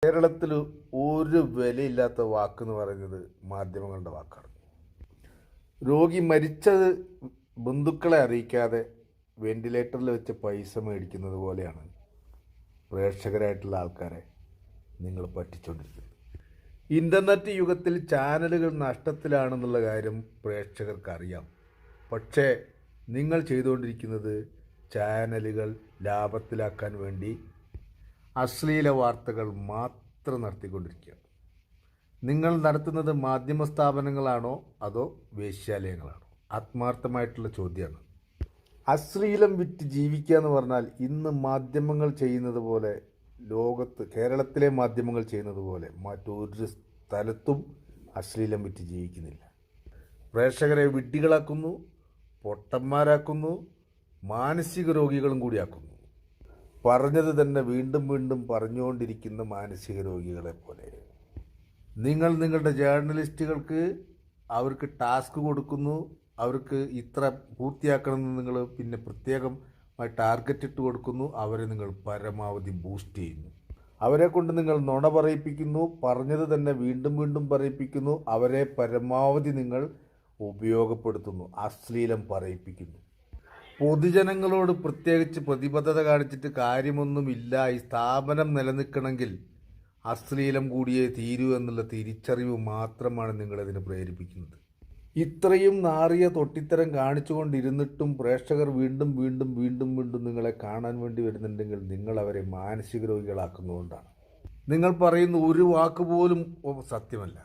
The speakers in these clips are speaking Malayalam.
കേരളത്തിൽ ഒരു വിലയില്ലാത്ത വാക്കെന്ന് പറയുന്നത് മാധ്യമങ്ങളുടെ വാക്കാണ്. രോഗി മരിച്ചത് ബന്ധുക്കളെ അറിയിക്കാതെ വെന്റിലേറ്ററിൽ വെച്ച് പൈസ മേടിക്കുന്നത് പോലെയാണ് പ്രേക്ഷകരായിട്ടുള്ള ആൾക്കാരെ നിങ്ങൾ പറ്റിച്ചുകൊണ്ടിരിക്കുന്നത്. ഇൻ്റർനെറ്റ് യുഗത്തിൽ ചാനലുകൾ നഷ്ടത്തിലാണെന്നുള്ള കാര്യം പ്രേക്ഷകർക്ക് അറിയാം. പക്ഷേ നിങ്ങൾ ചെയ്തുകൊണ്ടിരിക്കുന്നത് ചാനലുകൾ ലാഭത്തിലാക്കാൻ വേണ്ടി അശ്ലീല വാർത്തകൾ മാത്രം നടത്തിക്കൊണ്ടിരിക്കുകയാണ്. നിങ്ങൾ നടത്തുന്നത് മാധ്യമ സ്ഥാപനങ്ങളാണോ അതോ വേശ്യാലയങ്ങളാണോ? ആത്മാർത്ഥമായിട്ടുള്ള ചോദ്യമാണ്. അശ്ലീലം വിറ്റ് ജീവിക്കുക എന്ന് പറഞ്ഞാൽ ഇന്ന് മാധ്യമങ്ങൾ ചെയ്യുന്നത് പോലെ, ലോകത്ത് കേരളത്തിലെ മാധ്യമങ്ങൾ ചെയ്യുന്നത് പോലെ മറ്റൊരു സ്ഥലത്തും അശ്ലീലം വിറ്റ് ജീവിക്കുന്നില്ല. പ്രേക്ഷകരെ വിഡ്ഢികളാക്കുന്നു, പൊട്ടന്മാരാക്കുന്നു, മാനസിക രോഗികളും കൂടിയാക്കുന്നു. പറഞ്ഞത് തന്നെ വീണ്ടും വീണ്ടും പറഞ്ഞുകൊണ്ടിരിക്കുന്ന മാനസിക രോഗികളെ പോലെ. നിങ്ങൾ നിങ്ങളുടെ ജേർണലിസ്റ്റുകൾക്ക് അവർക്ക് ടാസ്ക് കൊടുക്കുന്നു, അവർക്ക് ഇത്ര പൂർത്തിയാക്കണമെന്ന് നിങ്ങൾ പിന്നെ പ്രത്യേകമായി ടാർഗറ്റ് ഇട്ട് കൊടുക്കുന്നു. അവരെ നിങ്ങൾ പരമാവധി ബൂസ്റ്റ് ചെയ്യുന്നു. അവരെ കൊണ്ട് നിങ്ങൾ നുണ പറയിപ്പിക്കുന്നു, പറഞ്ഞത് തന്നെ വീണ്ടും വീണ്ടും പറയിപ്പിക്കുന്നു. അവരെ പരമാവധി നിങ്ങൾ ഉപയോഗപ്പെടുത്തുന്നു, അശ്ലീലം പറയിപ്പിക്കുന്നു. പൊതുജനങ്ങളോട് പ്രത്യേകിച്ച് പ്രതിബദ്ധത കാണിച്ചിട്ട് കാര്യമൊന്നുമില്ല. ഈ സ്ഥാപനം നിലനിൽക്കണമെങ്കിൽ അശ്ലീലം കൂടിയേ തീരൂ എന്നുള്ള തിരിച്ചറിവ് മാത്രമാണ് നിങ്ങളതിനെ പ്രേരിപ്പിക്കുന്നത്. ഇത്രയും നാറിയ തൊട്ടിത്തരം കാണിച്ചുകൊണ്ടിരുന്നിട്ടും പ്രേക്ഷകർ വീണ്ടും വീണ്ടും വീണ്ടും വീണ്ടും നിങ്ങളെ കാണാൻ വേണ്ടി വരുന്നുണ്ടെങ്കിൽ നിങ്ങൾ അവരെ മാനസിക രോഗികളാക്കുന്നതുകൊണ്ടാണ്. നിങ്ങൾ പറയുന്ന ഒരു വാക്ക് പോലും സത്യമല്ല.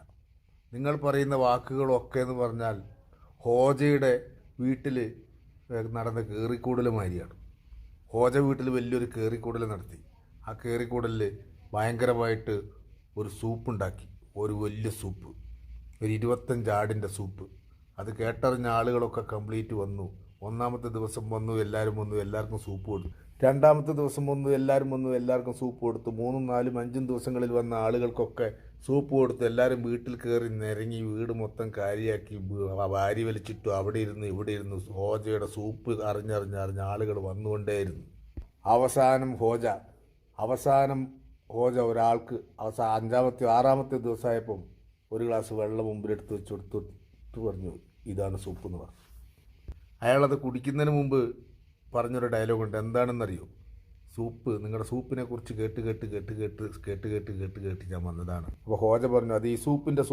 നിങ്ങൾ പറയുന്ന വാക്കുകളൊക്കെ എന്ന് പറഞ്ഞാൽ ഹോജയുടെ വീട്ടിൽ നടന്ന കയറിക്കൂടൽ മാതിരിയാണ്. ഹോജ വീട്ടിൽ വലിയൊരു കയറിക്കൂടൽ നടത്തി. ആ കയറിക്കൂടലിൽ ഭയങ്കരമായിട്ട് ഒരു സൂപ്പ് ഉണ്ടാക്കി, ഒരു വലിയ സൂപ്പ്, ഒരു 25 ആടിൻ്റെ സൂപ്പ്. അത് കേട്ടറിഞ്ഞ ആളുകളൊക്കെ കംപ്ലീറ്റ് വന്നു. ഒന്നാമത്തെ ദിവസം വന്നു, എല്ലാവർക്കും സൂപ്പ് കൊടുത്തു. രണ്ടാമത്തെ ദിവസം വന്നു, എല്ലാവർക്കും സൂപ്പ് കൊടുത്തു. 3, 4, 5 ദിവസങ്ങളിൽ വന്ന ആളുകൾക്കൊക്കെ സൂപ്പ് കൊടുത്തു. എല്ലാവരും വീട്ടിൽ കയറി നിരങ്ങി വീട് മൊത്തം കാര്യമാക്കി വാരി വലിച്ചിട്ടു. അവിടെ ഇരുന്ന് ഇവിടെ ഇരുന്ന് ഹോജയുടെ സൂപ്പ് അറിഞ്ഞറിഞ്ഞ് ആളുകൾ വന്നുകൊണ്ടേയിരുന്നു. അവസാനം ഹോജ ഒരാൾക്ക് 5ാമത്തെ 6ാമത്തെ ദിവസമായപ്പം ഒരു ഗ്ലാസ് വെള്ളം മുമ്പിലെടുത്ത് വെച്ച് കൊടുത്തിട്ട് പറഞ്ഞു, ഇതാണ് സൂപ്പ് എന്ന് പറഞ്ഞു. അയാളത് കുടിക്കുന്നതിന് മുമ്പ് പറഞ്ഞൊരു ഡയലോഗുണ്ട്. എന്താണെന്നറിയോ? സൂപ്പ്, നിങ്ങളുടെ സൂപ്പിനെ കുറിച്ച് കേട്ട് ഞാൻ വന്നതാണ്. അപ്പോൾ ഹോജ പറഞ്ഞു, അത് ഈ സൂപ്പിൻ്റെ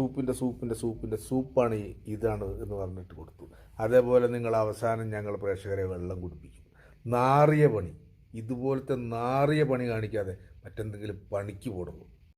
സൂപ്പാണ് ഇതാണ് എന്ന് പറഞ്ഞിട്ട് കൊടുത്തു. അതേപോലെ നിങ്ങൾ അവസാനം ഞങ്ങൾ പ്രേക്ഷകരെ വെള്ളം കുടിപ്പിക്കും. നാറിയ പണി, ഇതുപോലത്തെ നാറിയ പണി കാണിക്കാതെ മറ്റെന്തെങ്കിലും പണിക്ക് പോടുള്ളൂ.